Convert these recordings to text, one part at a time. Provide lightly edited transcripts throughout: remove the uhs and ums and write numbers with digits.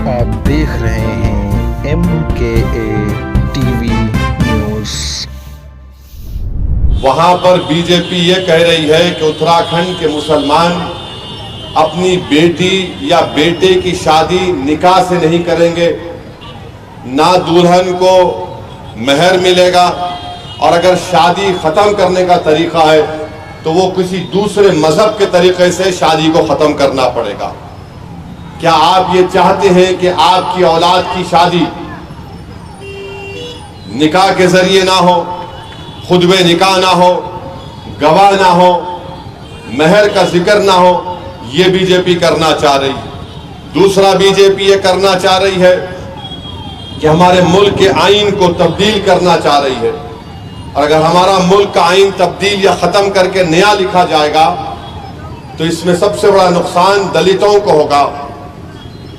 आप देख रहे हैं MKA टीवी न्यूज़। वहां पर बीजेपी ये कह रही है कि उत्तराखंड के मुसलमान अपनी बेटी या बेटे की शादी निकाह से नहीं करेंगे, ना दुल्हन को मेहर मिलेगा, और अगर शादी खत्म करने का तरीका है तो वो किसी दूसरे मजहब के तरीके से शादी को खत्म करना पड़ेगा। क्या आप ये चाहते हैं कि आपकी औलाद की शादी निकाह के जरिए ना हो, खुतबे निकाह ना हो, गवाह ना हो, मेहर का जिक्र ना हो? ये बीजेपी करना चाह रही है। दूसरा, बीजेपी ये करना चाह रही है कि हमारे मुल्क के आईन को तब्दील करना चाह रही है, और अगर हमारा मुल्क का आईन तब्दील या ख़त्म करके नया लिखा जाएगा तो इसमें सबसे बड़ा नुकसान दलितों को होगा,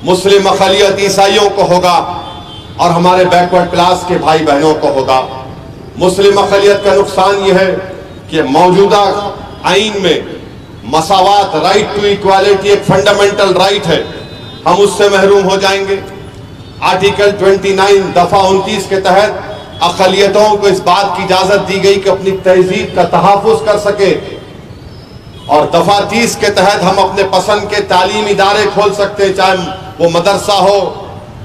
मुस्लिम अक़लियत ईसाइयों को होगा, और हमारे बैकवर्ड क्लास के भाई बहनों को होगा। मुस्लिम अक़लियत का नुकसान यह है कि मौजूदा आईन में मसावात, राइट टू इक्वालिटी एक फंडामेंटल राइट है, हम उससे महरूम हो जाएंगे। आर्टिकल 29 दफा 29 के तहत अक़लियतों को इस बात की इजाजत दी गई कि अपनी तहजीब का तहफ़्फ़ुज़ कर सके, और दफा 30 के तहत हम अपने पसंद के तालीमी इदारे खोल सकते हैं, चाहे वो मदरसा हो,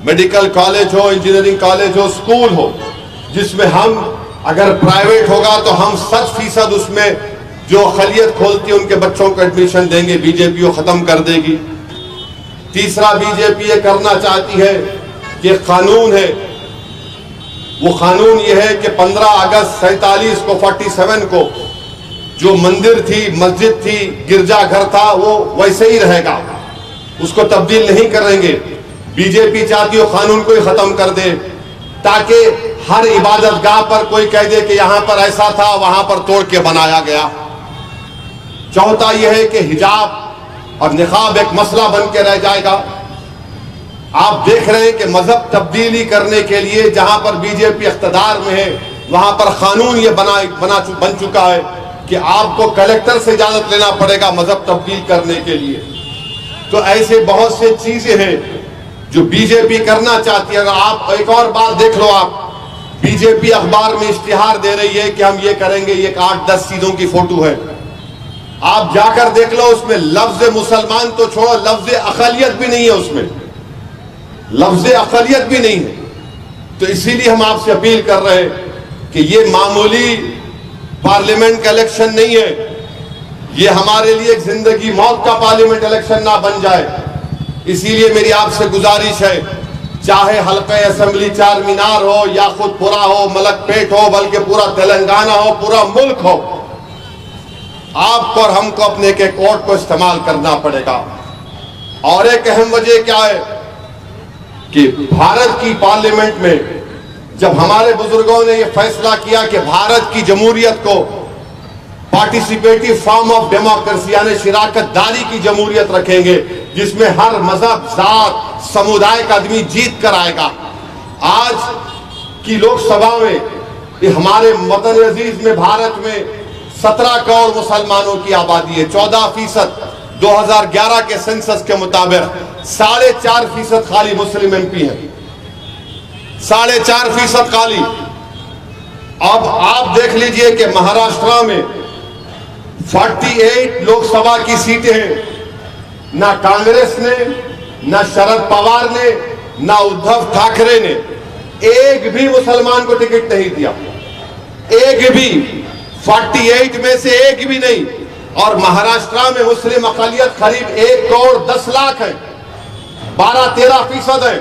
मेडिकल कॉलेज हो, इंजीनियरिंग कॉलेज हो, स्कूल हो, जिसमें हम, अगर प्राइवेट होगा तो हम 100% उसमें जो अक़लियत खोलती है उनके बच्चों को एडमिशन देंगे। बीजेपी को खत्म कर देगी। तीसरा, बीजेपी ये करना चाहती है कि कानून है, वो कानून ये है कि 15 अगस्त 47 को 47 को जो मंदिर थी, मस्जिद थी, गिरजाघर था, वो वैसे ही रहेगा, उसको तब्दील नहीं करेंगे। बीजेपी चाहती हो कानून को ही खत्म कर दे, ताकि हर इबादत गाह पर कोई कह दे कि यहां पर ऐसा था, वहां पर तोड़ के बनाया गया। चौथा यह है कि हिजाब और निकाब एक मसला बन के रह जाएगा। आप देख रहे हैं कि मजहब तब्दीली करने के लिए जहां पर बीजेपी इख्तिदार में है, वहां पर कानून ये बन चुका है कि आपको कलेक्टर से इजाजत लेना पड़ेगा मजहब तब्दील करने के लिए। तो ऐसे बहुत से चीजें हैं जो बीजेपी करना चाहती है। अगर आप एक और बात देख लो, आप बीजेपी अखबार में इश्तिहार दे रही है कि हम ये करेंगे, ये 8-10 चीजों की फोटो है, आप जाकर देख लो, उसमें लफ्ज मुसलमान तो छोड़ो, लफ्ज अक़लियत भी नहीं है, उसमें लफ्ज अक़लियत भी नहीं है। तो इसीलिए हम आपसे अपील कर रहे हैं कि ये मामूली पार्लियामेंट का इलेक्शन नहीं है, ये हमारे लिए एक जिंदगी मौत का पार्लियामेंट इलेक्शन ना बन जाए। इसीलिए मेरी आपसे गुजारिश है, चाहे हल्का असेंबली चार मीनार हो, या खुदपुरा हो, मलकपेट हो, बल्कि पूरा तेलंगाना हो, पूरा मुल्क हो, आपको और हमको अपने के कोर्ट को इस्तेमाल करना पड़ेगा। और एक अहम वजह क्या है कि भारत की पार्लियामेंट में जब हमारे बुजुर्गों ने यह फैसला किया कि भारत की जमहूरियत को पार्टिसिपेटिव फॉर्म ऑफ डेमोक्रेसी यानी शिराकतदारी की जमहूरियत रखेंगे, जिसमें हर मजहब, जात, समुदाय का आदमी जीत कर आएगा। आज की लोकसभा में हमारे वतन अजीज में, भारत में 17 करोड़ मुसलमानों की आबादी है, 14%। 2011 के सेंसस के मुताबिक 4.5% खाली मुस्लिम MP है, 4.5% खाली। अब आप देख लीजिए कि महाराष्ट्र में 48 लोकसभा की सीटें हैं। ना कांग्रेस ने, ना शरद पवार ने, ना उद्धव ठाकरे ने एक भी मुसलमान को टिकट नहीं दिया, एक भी, 48 में से एक भी नहीं। और महाराष्ट्र में मुस्लिम अक़लियत करीब 1 करोड़ 10 लाख है, 12-13% है।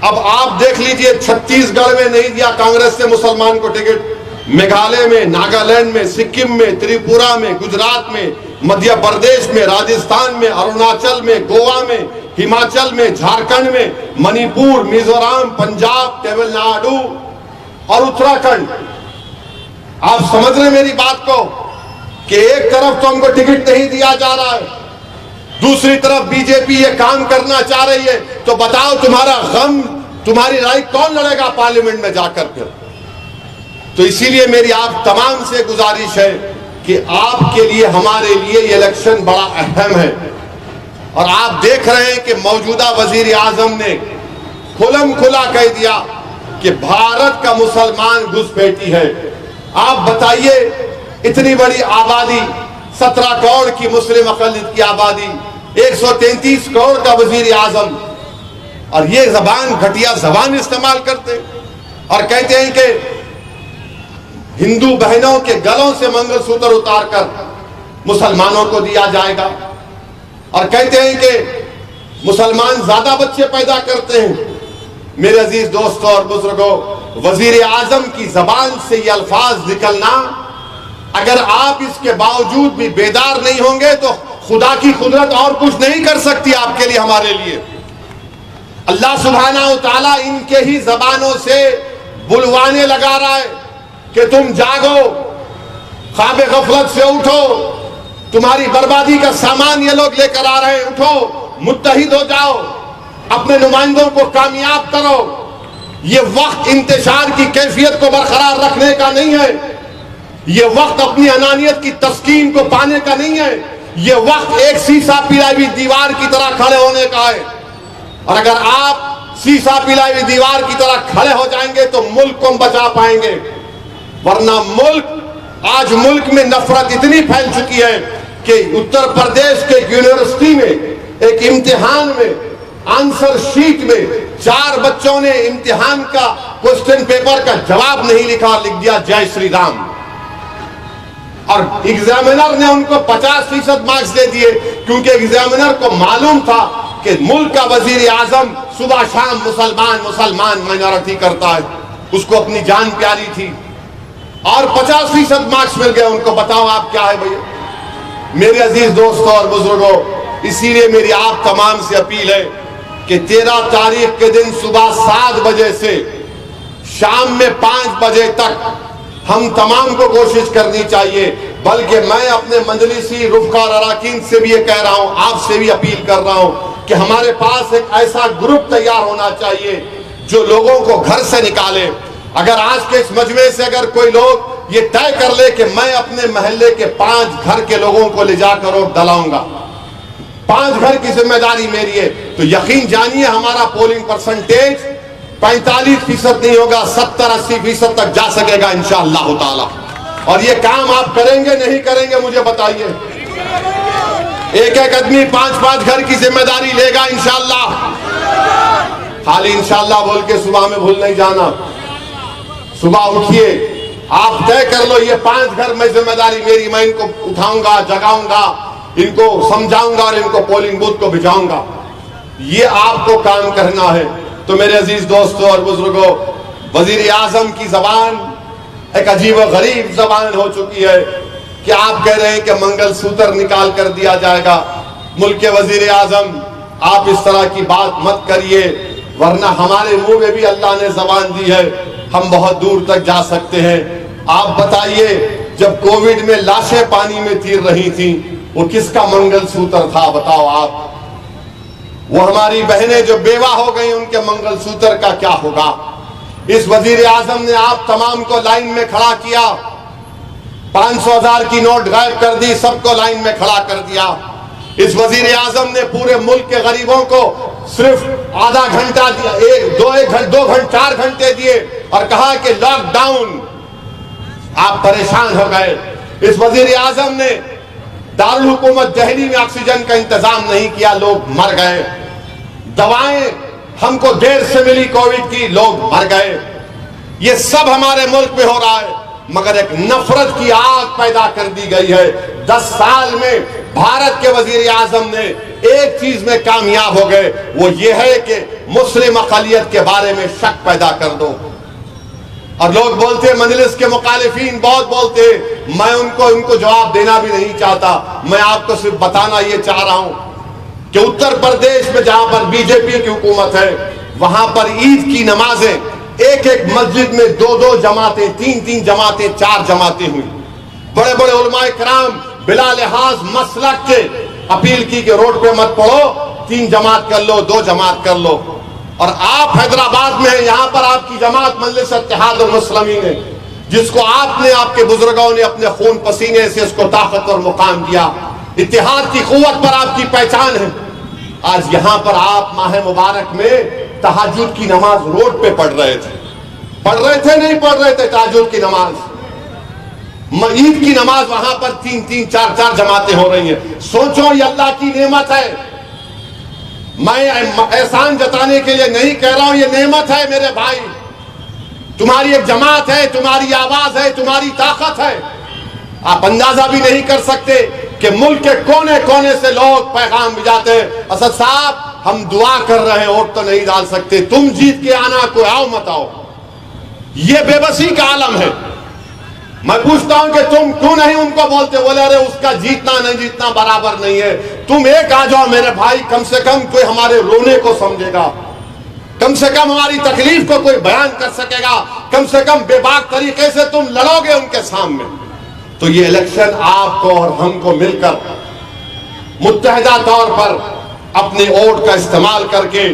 अब आप देख लीजिए, छत्तीसगढ़ में नहीं दिया कांग्रेस ने मुसलमान को टिकट, मेघालय में, नागालैंड में, सिक्किम में, त्रिपुरा में, गुजरात में, मध्य प्रदेश में, राजस्थान में, अरुणाचल में, गोवा में, हिमाचल में, झारखंड में, मणिपुर, मिजोरम, पंजाब, तमिलनाडु और उत्तराखंड। आप समझ रहे मेरी बात को कि एक तरफ तो हमको टिकट नहीं दिया जा रहा है, दूसरी तरफ बीजेपी ये काम करना चाह रही है। तो बताओ, तुम्हारा गम, तुम्हारी राय कौन लड़ेगा पार्लियामेंट में जाकर फिर? तो इसीलिए मेरी आप तमाम से गुजारिश है कि आपके लिए, हमारे लिए ये इलेक्शन बड़ा अहम है, और आप देख रहे हैं कि मौजूदा वजीर आजम ने खुलम खुला कह दिया कि भारत का मुसलमान घुसपैठी है। आप बताइए, इतनी बड़ी आबादी, 17 करोड़ की मुस्लिम अक़लियत की आबादी, 133 करोड़ का वजीर आजम, और ये जबान, घटिया जबान इस्तेमाल करते और कहते हैं कि हिंदू बहनों के गलों से मंगलसूत्र उतारकर मुसलमानों को दिया जाएगा, और कहते हैं कि मुसलमान ज्यादा बच्चे पैदा करते हैं। मेरे अजीज दोस्तों और बुजुर्गों, वजीर आजम की जबान से ये अल्फाज निकलना, अगर आप इसके बावजूद भी बेदार नहीं होंगे तो खुदा की कुदरत और कुछ नहीं कर सकती आपके लिए, हमारे लिए। अल्लाह सुब्हानहू तआला इनके ही जबानों से बुलवाने लगा रहा है कि तुम जागो, ख्वाब गफलत से उठो, तुम्हारी बर्बादी का सामान ये लोग लेकर आ रहे हैं, उठो, मुत्तहिद हो जाओ, अपने नुमाइंदों को कामयाब करो। ये वक्त इंतशार की कैफियत को बरकरार रखने का नहीं है, ये वक्त अपनी अनानियत की तस्कीन को पाने का नहीं है, ये वक्त एक शीशा पिलाई हुई दीवार की तरह खड़े होने का है। और अगर आप शीशा पिलाई हुई दीवार की तरह खड़े हो जाएंगे तो मुल्क को हम बचा पाएंगे, वरना आज मुल्क में नफरत इतनी फैल चुकी है कि उत्तर प्रदेश के यूनिवर्सिटी में एक इम्तिहान में आंसर शीट में 4 बच्चों ने इम्तिहान का क्वेश्चन पेपर का जवाब नहीं लिखा, लिख दिया जय श्री राम, और एग्जामिनर ने उनको 50% मार्क्स दे दिए, क्योंकि एग्जामिनर को मालूम था कि मुल्क का वजीर आजम सुबह शाम मुसलमान मुसलमान माइनॉरिटी करता है, उसको अपनी जान प्यारी थी, और 50% मार्क्स मिल गए उनको। बताओ आप क्या है भैया। मेरे अजीज दोस्तों और बुजुर्गों, इसीलिए मेरी आप तमाम से अपील है कि 13 तारीख के दिन सुबह 7 बजे से शाम में 5 बजे तक हम तमाम को कोशिश करनी चाहिए, बल्कि मैं अपने मजलिसी रुफ़क़ा अराकीन से भी ये कह रहा हूं, आपसे भी अपील कर रहा हूं कि हमारे पास एक ऐसा ग्रुप तैयार होना चाहिए जो लोगों को घर से निकाले। अगर आज के इस मजमे से अगर कोई लोग ये तय कर ले कि मैं अपने मोहल्ले के 5 घर के लोगों को ले जाकर और दलाऊंगा, 5 घर की जिम्मेदारी मेरी है, तो यकीन जानिए हमारा पोलिंग परसेंटेज 45% नहीं होगा, 70-80% तक जा सकेगा इंशाअल्लाह ताला। और ये काम आप करेंगे नहीं करेंगे मुझे बताइए। एक एक आदमी 5-5 घर की जिम्मेदारी लेगा इंशाअल्लाह। खाली इंशाअल्लाह बोल के सुबह में भूल नहीं जाना। सुबह उठिए, आप तय कर लो ये 5 घर में जिम्मेदारी मेरी, मैं इनको उठाऊंगा, जगाऊंगा, इनको समझाऊंगा और इनको पोलिंग बूथ को भिजाऊंगा। ये आपको काम करना है। तो मेरे अजीज दोस्तों और बुजुर्गों, वजीर आजम की जबान एक अजीब व गरीब जबान हो चुकी है कि आप कह रहे हैं कि मंगलसूत्र निकाल कर दिया जाएगा। मुल्क के वजीर आजम, आप इस तरह की बात मत करिए, वरना हमारे मुंह में भी अल्लाह ने जबान दी है, हम बहुत दूर तक जा सकते हैं। आप बताइए, जब कोविड में लाशें पानी में तैर रही थी, वो किसका मंगलसूत्र था बताओ आप? वो हमारी बहनें जो बेवा हो गई, उनके मंगलसूत्र का क्या होगा? इस वजीर आजम ने आप तमाम को लाइन में खड़ा किया, 500,000 की नोट गायब कर दी, सबको लाइन में खड़ा कर दिया। इस वजीर आजम ने पूरे मुल्क के गरीबों को सिर्फ आधा घंटा दिया, 4 घंटे दिए और कहा कि लॉकडाउन। आप परेशान हो गए। इस वजीर आजम ने दारुल हुकूमत दिल्ली में ऑक्सीजन का इंतजाम नहीं किया, लोग मर गए। दवाएं हमको देर से मिली कोविड की, लोग मर गए। ये सब हमारे मुल्क में हो रहा है, मगर एक नफरत की आग पैदा कर दी गई है। 10 साल में भारत के वजीर आजम ने एक चीज में कामयाब हो गए, वो ये है कि मुस्लिम अक़लियत के बारे में शक पैदा कर दो। और लोग बोलते, मजलिस के मुखालिफिन बहुत बोलते, मैं उनको जवाब देना भी नहीं चाहता। मैं आपको सिर्फ बताना ये चाह रहा हूं कि उत्तर प्रदेश में जहां पर बीजेपी की हुकूमत है, वहां पर ईद की नमाजें एक मस्जिद में 2-2 जमातें, 3-3 जमातें, 4 जमातें हुई। बड़े बड़े उलमाए कराम बिला लिहाज मसलक के अपील की कि रोड पे मत पड़ो, 3 जमात कर लो, 2 जमात कर लो। और आप हैदराबाद में हैं, यहाँ पर आपकी जमात मजलिस इत्तेहाद मुस्लिमीन है, जिसको आपने, आपके बुजुर्गों ने अपने खून पसीने से इसको ताकत और मुकाम दिया। इत्तेहाद की कुव्वत पर आपकी पहचान है। आज यहां पर आप माह मुबारक में तहज्जुद की नमाज रोड पे पढ़ रहे थे नहीं पढ़ रहे थे तहज्जुद की नमाज। ईद की नमाज वहां पर 3-3, 4-4 जमातें हो रही हैं। सोचो ये अल्लाह की नेमत है। मैं एहसान जताने के लिए नहीं कह रहा हूं, ये नेमत है मेरे भाई। तुम्हारी एक जमात है, तुम्हारी आवाज है, तुम्हारी ताकत है। आप अंदाजा भी नहीं कर सकते कि मुल्क के कोने कोने से लोग पैगाम भिजाते हैं, असद साहब हम दुआ कर रहे हैं, वोट तो नहीं डाल सकते, तुम जीत के आना, कोई आओ मत आओ। ये बेबसी का आलम है। मैं पूछता हूं कि तुम क्यों नहीं उनको बोलते? बोले अरे उसका जीतना नहीं जीतना बराबर नहीं है। तुम एक आ जाओ मेरे भाई, कम से कम कोई हमारे रोने को समझेगा, कम से कम हमारी तकलीफ को कोई बयान कर सकेगा, कम से कम बेबाक तरीके से तुम लड़ोगे उनके सामने। तो ये इलेक्शन आपको और हमको मिलकर मुत्तहिदा तौर पर अपने वोट का इस्तेमाल करके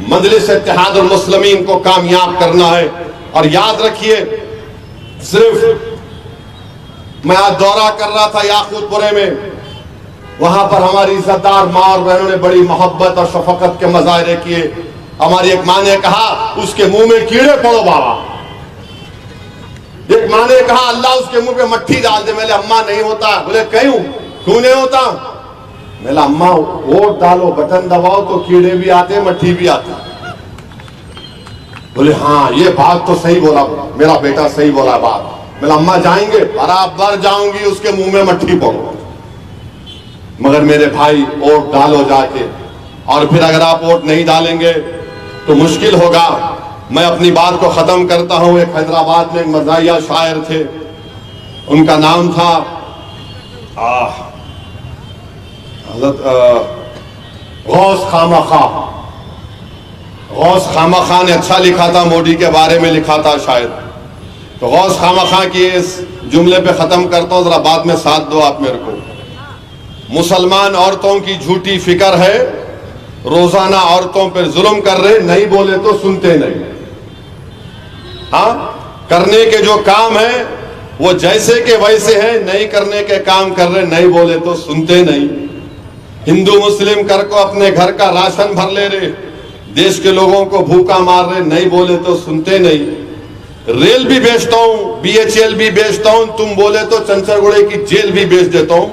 मजलिस इत्तेहादुल मुस्लिमीन को कामयाब करना है। और याद रखिए, सिर्फ मैं आज दौरा कर रहा था याकूतपुरे में, वहां पर हमारी इज्जतदार माँ और बहनों ने बड़ी मोहब्बत और शफकत के मुजाहरे किए। हमारी एक माँ ने कहा उसके मुंह में कीड़े पड़ो बाबा। एक माँ ने कहा अल्लाह उसके मुंह पे मट्ठी डाल दे। मैंने अम्मा नहीं होता। बोले क्यों नहीं होता? मैंने अम्मा वोट डालो, बटन दबाओ तो कीड़े भी आते, मट्ठी भी आती। बोले हाँ ये बात तो सही बोला, मेरा बेटा सही बोला बात। मैंने अम्मा जाएंगे? बराबर जाऊंगी, उसके मुंह में मट्ठी पड़ो। मगर मेरे भाई वोट डालो जाके, और फिर अगर आप वोट नहीं डालेंगे तो मुश्किल होगा। मैं अपनी बात को खत्म करता हूं। एक हैदराबाद में एक मज़ाहिया शायर थे, उनका नाम था गौस खामखा। गौस खामखा ने अच्छा लिखा था, मोदी के बारे में लिखा था शायद। तो गौस खामखा की इस जुमले पे खत्म करता हूं, जरा बाद में साथ दो आप मेरे को। मुसलमान औरतों की झूठी फिक्र है, रोजाना औरतों पर जुल्म कर रहे, नहीं बोले तो सुनते नहीं। हाँ, करने के जो काम है वो जैसे के वैसे हैं, नहीं करने के काम कर रहे, नहीं बोले तो सुनते नहीं। हिंदू मुस्लिम कर को अपने घर का राशन भर ले रहे, देश के लोगों को भूखा मार रहे, नहीं बोले तो सुनते नहीं। रेल भी बेचता हूं, BHL भी बेचता हूं, तुम बोले तो चंचलगुड़े की जेल भी बेच देता हूं।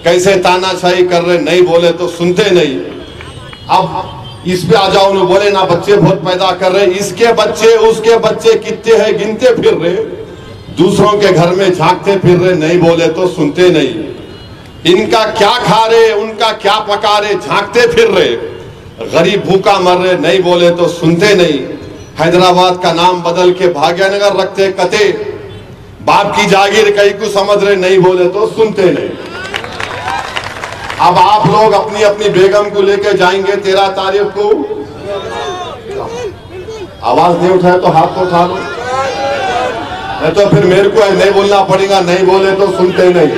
कैसे तानाशाही कर रहे, नहीं बोले तो सुनते नहीं। अब इस पे आ जाओ, बोले ना बच्चे बहुत पैदा कर रहे, इसके बच्चे उसके बच्चे कितने हैं गिनते फिर रहे, दूसरों के घर में झांकते फिर रहे, नहीं बोले तो सुनते नहीं। इनका क्या खा रहे, उनका क्या पका रहे, झांकते फिर रहे, गरीब भूखा मर रहे, नहीं बोले तो सुनते नहीं। हैदराबाद का नाम बदल के भाग्यनगर रखते कते, बाप की जागीर कहीं को समझ रहे, नहीं बोले तो सुनते नहीं। अब आप लोग अपनी अपनी बेगम को लेके जाएंगे 13 तारीख को। आवाज नहीं उठाए तो हाथ तो उठा लो, नहीं तो फिर मेरे को नहीं बोलना पड़ेगा, नहीं बोले तो सुनते नहीं।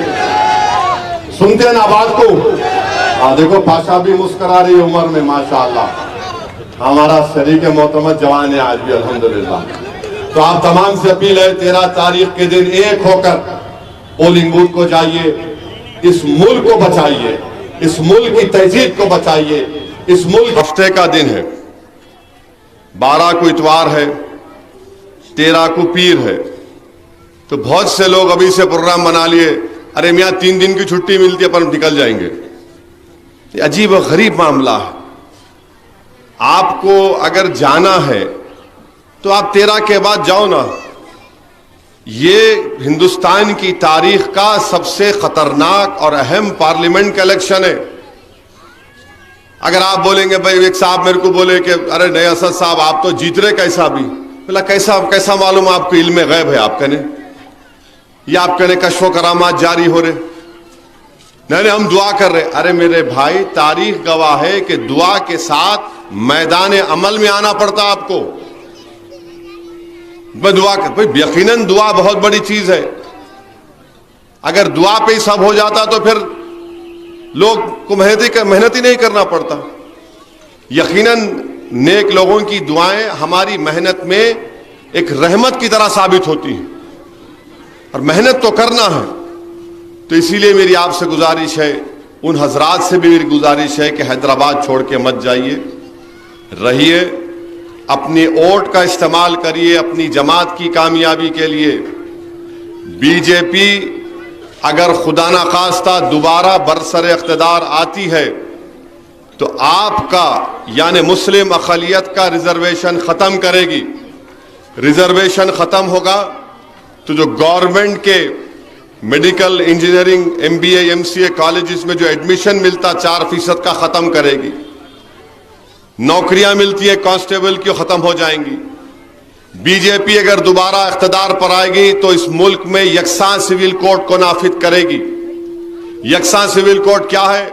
सुनते ना बात को। देखो पाशा भी मुस्कुरा रही उम्र में माशाअल्लाह। हमारा शरीक मोहतमद जवान है आज भी अल्हम्दुलिल्लाह। तो आप तमाम से अपील है 13 तारीख के दिन एक होकर पोलिंग बूथ को जाइए, इस मुल्क को बचाइए, इस मुल्क की तहजीब को बचाइए। इस मुल्क हफ्ते का दिन है, 12 को इतवार है, 13 को पीर है। तो बहुत से लोग अभी से प्रोग्राम बना लिए, अरे मियाँ 3 दिन की छुट्टी मिलती है अपन निकल जाएंगे। ये अजीब और गरीब मामला है। आपको अगर जाना है तो आप 13 के बाद जाओ ना। ये हिंदुस्तान की तारीख का सबसे खतरनाक और अहम पार्लियामेंट का इलेक्शन है। अगर आप बोलेंगे भाई, एक साहब मेरे को बोले कि अरे नहीं असद साहब आप तो जीत रहे, कैसा भी? बोला कैसा मालूम आपको? इल्म गैब है आप कहने, या आप कहने कश्फ करामात जारी हो रहे? नहीं हम दुआ कर रहे। अरे मेरे भाई, तारीख गवाह है कि दुआ के साथ मैदान अमल में आना पड़ता आपको। दुआ कर भाई, यकीनन दुआ बहुत बड़ी चीज है। अगर दुआ पे ही सब हो जाता तो फिर लोग को मेहनत ही नहीं करना पड़ता। यकीनन नेक लोगों की दुआएं हमारी मेहनत में एक रहमत की तरह साबित होती हैं, और मेहनत तो करना है। तो इसीलिए मेरी आपसे गुजारिश है उन हजरात से भी मेरी गुजारिश है कि हैदराबाद छोड़ के मत जाइए, रहिए, अपनी वोट का इस्तेमाल करिए अपनी जमात की कामयाबी के लिए। बीजेपी अगर खुदा ना खास्ता दोबारा बरसर इख्तिदार आती है तो आपका यानी मुस्लिम अक़लियत का रिजर्वेशन ख़त्म करेगी। रिजर्वेशन ख़त्म होगा तो जो गवर्नमेंट के medical, engineering, MBA, MCA colleges में जो एडमिशन मिलता 4% का ख़त्म करेगी। नौकरियां मिलती है कांस्टेबल की, ख़त्म हो जाएंगी। बीजेपी अगर दोबारा इख्तिदार पर आएगी तो इस मुल्क में यकसा सिविल कोड को नाफिज करेगी। यकसा सिविल कोड क्या है?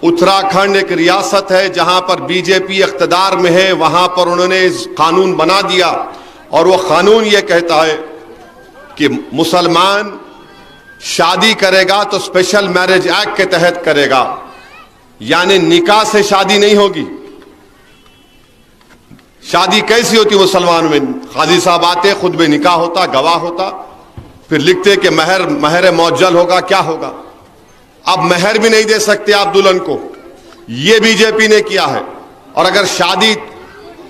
उत्तराखंड एक रियासत है जहां पर बीजेपी इख्तिदार में है, वहां पर उन्होंने इस कानून बना दिया और वो कानून ये कहता है कि मुसलमान शादी करेगा तो स्पेशल मैरिज एक्ट के तहत करेगा, यानी निकाह से शादी नहीं होगी। शादी कैसी होती मुसलमान में? काजी साहब आते, खुतबे निकाह होता, गवाह होता, फिर लिखते कि महर मौजल होगा, क्या होगा। अब महर भी नहीं दे सकते आप दुल्हन को, ये बीजेपी ने किया है। और अगर शादी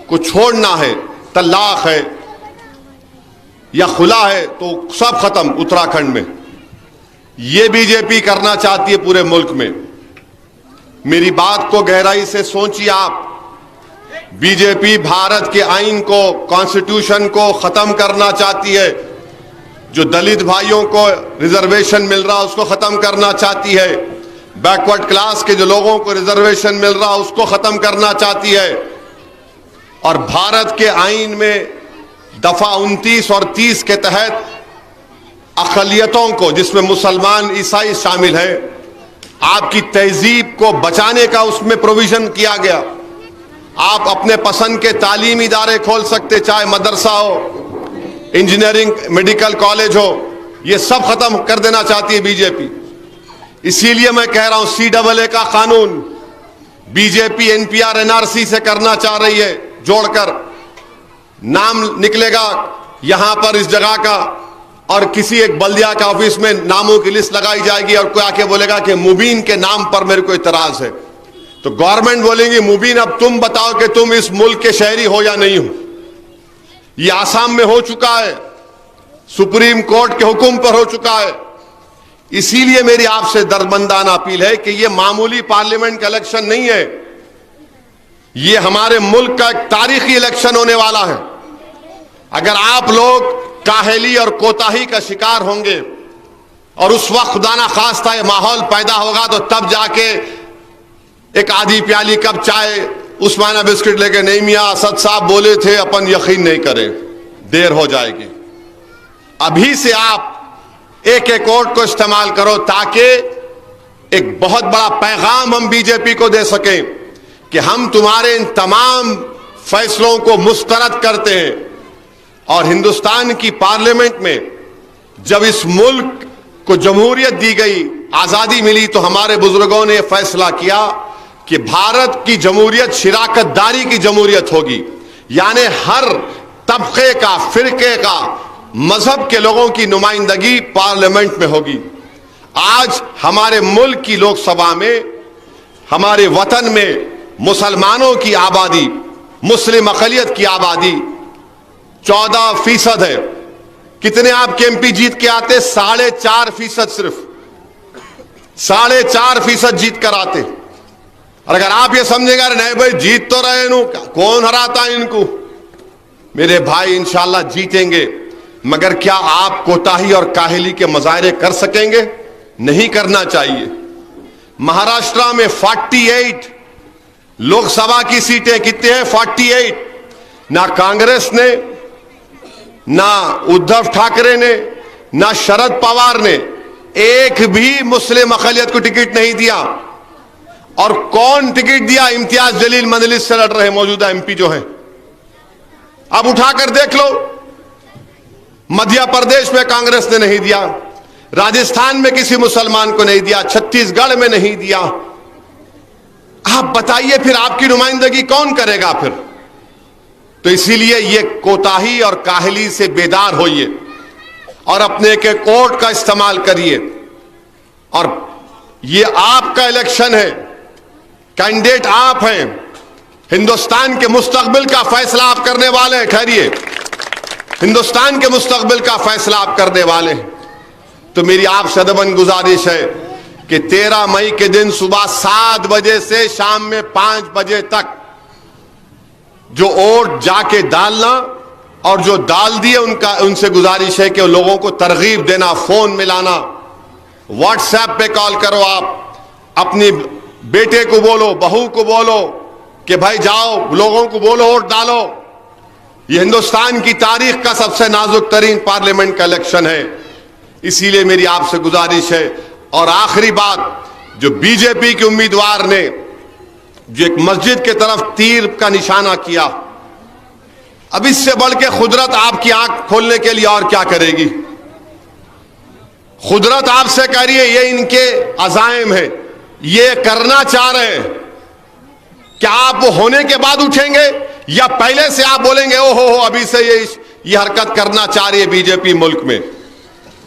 को छोड़ना है, तलाक है या खुला है तो सब खत्म उत्तराखंड में। ये बीजेपी करना चाहती है पूरे मुल्क में। मेरी बात को गहराई से सोचिए आप। बीजेपी भारत के आइन को, कॉन्स्टिट्यूशन को खत्म करना चाहती है। जो दलित भाइयों को रिजर्वेशन मिल रहा उसको खत्म करना चाहती है। बैकवर्ड क्लास के जो लोगों को रिजर्वेशन मिल रहा उसको खत्म करना चाहती है। और भारत के आइन में दफा 29 और 30 के तहत अक़लियतों को, जिसमें मुसलमान, ईसाई शामिल है, आपकी तहजीब को बचाने का उसमें प्रोविजन किया गया। आप अपने पसंद के तालीमी इदारे खोल सकते, चाहे मदरसा हो, इंजीनियरिंग, मेडिकल कॉलेज हो, ये सब खत्म कर देना चाहती है बीजेपी। इसीलिए मैं कह रहा हूं CAA का कानून बीजेपी NPR NRC से करना चाह रही है, जोड़कर नाम निकलेगा यहां पर इस जगह का और किसी एक बल्दिया का ऑफिस में नामों की लिस्ट लगाई जाएगी और कोई आके बोलेगा कि मुबीन के नाम पर मेरे को इतराज है, तो गवर्नमेंट बोलेंगे मुबीन अब तुम बताओ कि तुम इस मुल्क के शहरी हो या नहीं हो। ये आसाम में हो चुका है, सुप्रीम कोर्ट के हुक्म पर हो चुका है। इसीलिए मेरी आपसे दर्दमंदाना अपील है कि ये मामूली पार्लियामेंट का इलेक्शन नहीं है, ये हमारे मुल्क का एक तारीखी इलेक्शन होने वाला है। अगर आप लोग काहली और कोताही का शिकार होंगे और उस वक्त खुदा ना खास्ता ये माहौल पैदा होगा तो तब जाके एक आधी प्याली कप चाय, उस्माना बिस्किट लेके, नहीं मियां असद साहब बोले थे, अपन यकीन नहीं करें, देर हो जाएगी। अभी से आप एक एक वोट को इस्तेमाल करो ताकि एक बहुत बड़ा पैगाम हम बीजेपी को दे सकें कि हम तुम्हारे इन तमाम फैसलों को मुस्तरद करते हैं। और हिंदुस्तान की पार्लियामेंट में जब इस मुल्क को जमहूरियत दी गई, आजादी मिली, तो हमारे बुजुर्गों ने फैसला किया कि भारत की जमहूरियत शिराकतदारी की जमहूरियत होगी, यानी हर तबके का, फिरके का, मजहब के लोगों की नुमाइंदगी पार्लियामेंट में होगी। आज हमारे मुल्क की लोकसभा में, हमारे वतन में मुसलमानों की आबादी, मुस्लिम अक़लियत की आबादी 14% है। कितने आपके MP जीत के आते? 4.5%, सिर्फ 4.5% जीत कर आते। और अगर आप ये समझेगा नहीं भाई जीत तो रहे नु, कौन हराता है इनको, मेरे भाई इंशाल्लाह जीतेंगे। मगर क्या आप कोताही और काहली के मुजाहरे कर सकेंगे? नहीं करना चाहिए। महाराष्ट्र में 48 लोकसभा की सीटें कितने हैं? 48। ना कांग्रेस ने, ना उद्धव ठाकरे ने, ना शरद पवार ने एक भी मुस्लिम अक़लियत को टिकट नहीं दिया। और कौन टिकट दिया? इम्तियाज जलील मजलिस से लड़ रहे मौजूदा MP जो हैं। अब उठाकर देख लो, मध्य प्रदेश में कांग्रेस ने नहीं दिया, राजस्थान में किसी मुसलमान को नहीं दिया, छत्तीसगढ़ में नहीं दिया। आप बताइए फिर आपकी नुमाइंदगी कौन करेगा फिर? तो इसीलिए ये कोताही और काहली से बेदार होइए और अपने के कोर्ट का इस्तेमाल करिए। और ये आपका इलेक्शन है, कैंडिडेट आप हैं, हिंदुस्तान के मुस्तकबिल का फैसला आप करने वाले हैं। ठहरिए, हिंदुस्तान के मुस्तकबिल का फैसला आप करने वाले हैं। तो मेरी आपसे अदबन गुजारिश है कि 13 मई के दिन सुबह 7 बजे से शाम में 5 बजे तक जो वोट जाके डालना, और जो डाल दिए उनसे गुजारिश है कि लोगों को तरगीब देना, फोन मिलाना, व्हाट्सएप पे कॉल करो, आप अपनी बेटे को बोलो, बहू को बोलो कि भाई जाओ, लोगों को बोलो वोट डालो। ये हिंदुस्तान की तारीख का सबसे नाजुक तरीन पार्लियामेंट का इलेक्शन है, इसीलिए मेरी आपसे गुजारिश है। और आखिरी बात, जो बीजेपी के उम्मीदवार ने जो एक मस्जिद के तरफ तीर का निशाना किया, अब इससे बढ़ के खुदरत आपकी आंख खोलने के लिए और क्या करेगी? खुदरत आपसे कह रही है, ये इनके अज़ाइम है, ये करना चाह रहे हैं। क्या आप वो होने के बाद उठेंगे या पहले से आप बोलेंगे ओ हो अभी से ये हरकत करना चाह रही है बीजेपी मुल्क में?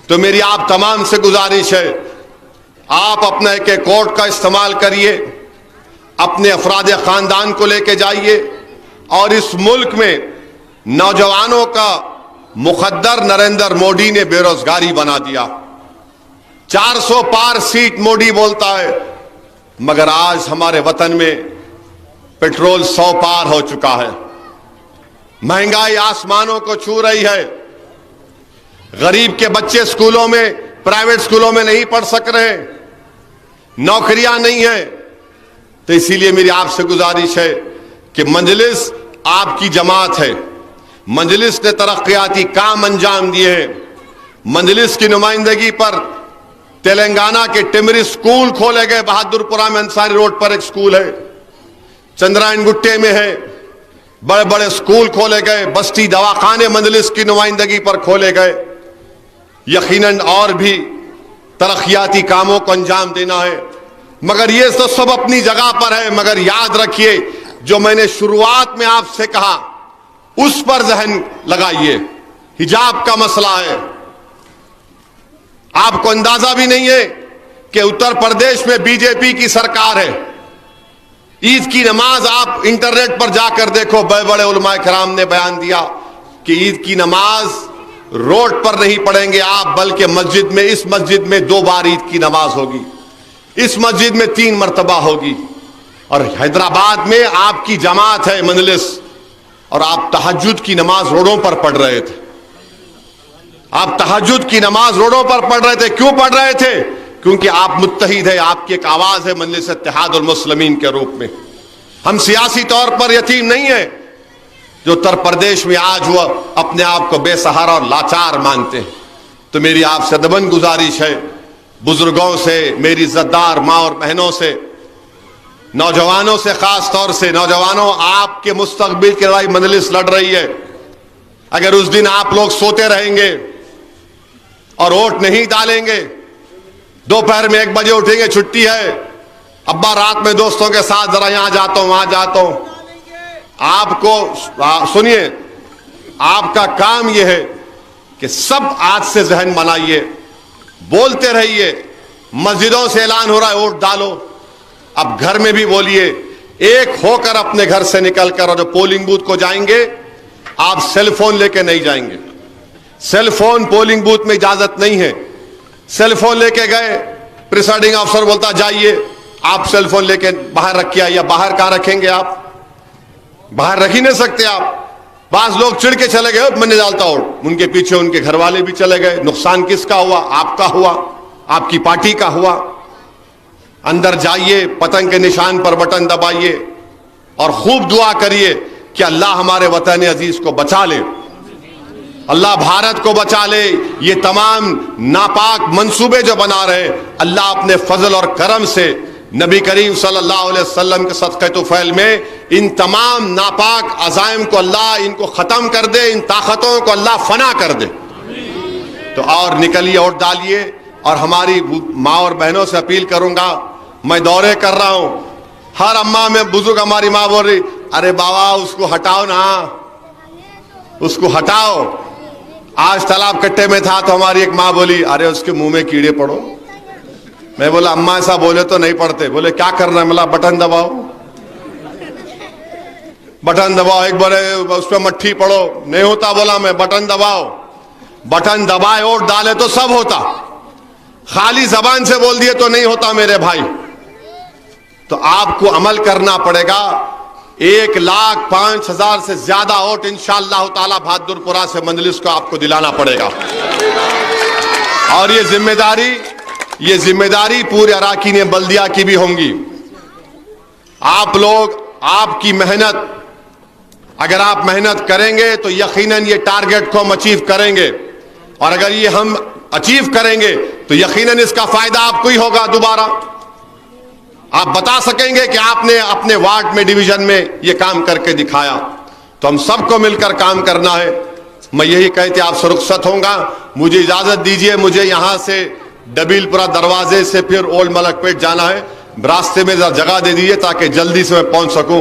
तो मेरी आप तमाम से गुजारिश है, आप अपना एक कोर्ट का इस्तेमाल करिए, अपने अफराद खानदान को लेके जाइए, और इस मुल्क में नौजवानों का मुकद्दर नरेंद्र मोदी ने बेरोजगारी बना दिया। 400 पार सीट मोदी बोलता है, मगर आज हमारे वतन में पेट्रोल 100 पार हो चुका है, महंगाई आसमानों को छू रही है, गरीब के बच्चे स्कूलों में, प्राइवेट स्कूलों में नहीं पढ़ सक रहे, नौकरियां नहीं है। तो इसीलिए मेरी आपसे गुजारिश है कि मजलिस आपकी जमात है, मजलिस ने तरक्याती काम अंजाम दिए हैं। मजलिस की नुमाइंदगी पर तेलंगाना के टिमरी स्कूल खोले गए, बहादुरपुरा में अंसारी रोड पर एक स्कूल है, चंद्रायन गुट्टे में है, बड़े बड़े स्कूल खोले गए, बस्ती दवाखाने मजलिस की नुमाइंदगी पर खोले गए। यकीनन और भी तरक्याती कामों को अंजाम देना है, मगर ये तो सब अपनी जगह पर है। मगर याद रखिए, जो मैंने शुरुआत में आपसे कहा उस पर जहन लगाइए। हिजाब का मसला है, आपको अंदाजा भी नहीं है कि उत्तर प्रदेश में बीजेपी की सरकार है। ईद की नमाज आप इंटरनेट पर जाकर देखो, बड़े बड़े उलमाए किराम ने बयान दिया कि ईद की नमाज रोड पर नहीं पढ़ेंगे आप, बल्कि मस्जिद में, इस मस्जिद में 2 बार ईद की नमाज होगी, इस मस्जिद में 3 मरतबा होगी। और हैदराबाद में आपकी जमात है मजलिस, और आप तहज्जुद की नमाज रोडों पर पढ़ रहे थे। आप तहज्जुद की नमाज रोडों पर पढ़ रहे थे। क्यों पढ़ रहे थे? क्योंकि आप मुत्तहिद है, आपकी एक आवाज है मजलिस इत्तेहादुल मुस्लिमीन के रूप में। हम सियासी तौर पर यतीम नहीं है जो उत्तर प्रदेश में आज वह अपने आप को बेसहारा और लाचार मानते हैं। तो मेरी आपसे अदबन गुजारिश है, बुजुर्गों से, मेरी इज्जतदार माँ और बहनों से, नौजवानों से, खास तौर से नौजवानों, आपके मुस्तकबिल की लड़ाई मजलिस लड़ रही है। अगर उस दिन आप लोग सोते रहेंगे और वोट नहीं डालेंगे, दोपहर में 1 बजे उठेंगे, छुट्टी है, अब्बा रात में दोस्तों के साथ जरा यहां जाता हूं, वहां जाता हूं, आपको सुनिए, आपका काम यह है कि सब आज से जहन बनाइए, बोलते रहिए। मस्जिदों से ऐलान हो रहा है वोट डालो, अब घर में भी बोलिए, एक होकर अपने घर से निकलकर, और जो पोलिंग बूथ को जाएंगे आप सेल फोन लेके नहीं जाएंगे। सेल फोन पोलिंग बूथ में इजाजत नहीं है। सेल फोन लेके गए, प्रिसाइडिंग अफसर बोलता जाइए, आप सेल फोन लेके बाहर रखिए, या बाहर कहां रखेंगे आप? बाहर रख ही नहीं सकते आप। बाज लोग चिढ़ के चले गए, मैं नहीं डालता वोट, उनके पीछे उनके घर वाले भी चले गए। नुकसान किसका हुआ? आपका हुआ, आपकी पार्टी का हुआ। अंदर जाइए, पतंग के निशान पर बटन दबाइए और खूब दुआ करिए कि अल्लाह हमारे वतन अजीज को बचा ले, अल्लाह भारत को बचा ले। ये तमाम नापाक मंसूबे जो बना रहे, अल्लाह अपने फजल और करम से नबी करीम सल्लल्लाहु अलैहि वसल्लम के सदक़े तुफ़ैल में इन तमाम नापाक अज़ाइम को अल्लाह इनको ख़त्म कर दे, इन ताकतों को अल्लाह फना कर दे। तो और निकलिए, वोट डालिए। और हमारी माँ और बहनों से अपील करूंगा, मैं दौरे कर रहा हूं, हर अम्मा में बुजुर्ग हमारी माँ बोल रही, अरे बाबा उसको हटाओ ना, उसको हटाओ। आज तालाब कट्टे में था तो हमारी एक माँ बोली, अरे उसके मुंह में कीड़े पड़ो, मैं बोला अम्मा ऐसा बोले तो नहीं पढ़ते। बोले क्या करना है? बोला बटन दबाओ, बटन दबाओ, एक बार उस पर मट्ठी पढ़ो। नहीं होता। बोला मैं बटन दबाओ, बटन दबाए और डाले तो सब होता, खाली जबान से बोल दिए तो नहीं होता मेरे भाई। तो आपको अमल करना पड़ेगा। 1,05,000 से ज्यादा वोट इंशाअल्लाह ताला बहादुरपुरा से मंजलिस को आपको दिलाना पड़ेगा। और ये जिम्मेदारी पूरे अराकीन बल्दिया की भी होंगी। आप लोग, आपकी मेहनत, अगर आप मेहनत करेंगे तो यकीनन ये टारगेट को हम अचीव करेंगे। और अगर ये हम अचीव करेंगे तो यकीनन इसका फायदा आपको ही होगा। दोबारा आप बता सकेंगे कि आपने अपने वार्ड में, डिवीजन में ये काम करके दिखाया। तो हम सबको मिलकर काम करना है। मैं यही कहते आप से रुखसत होऊंगा। मुझे इजाजत दीजिए। मुझे यहां से डबीलपुरा दरवाजे से फिर ओल्ड मलकपेट जाना है। रास्ते में जगह दे दीजिए ताकि जल्दी से मैं पहुंच सकूं।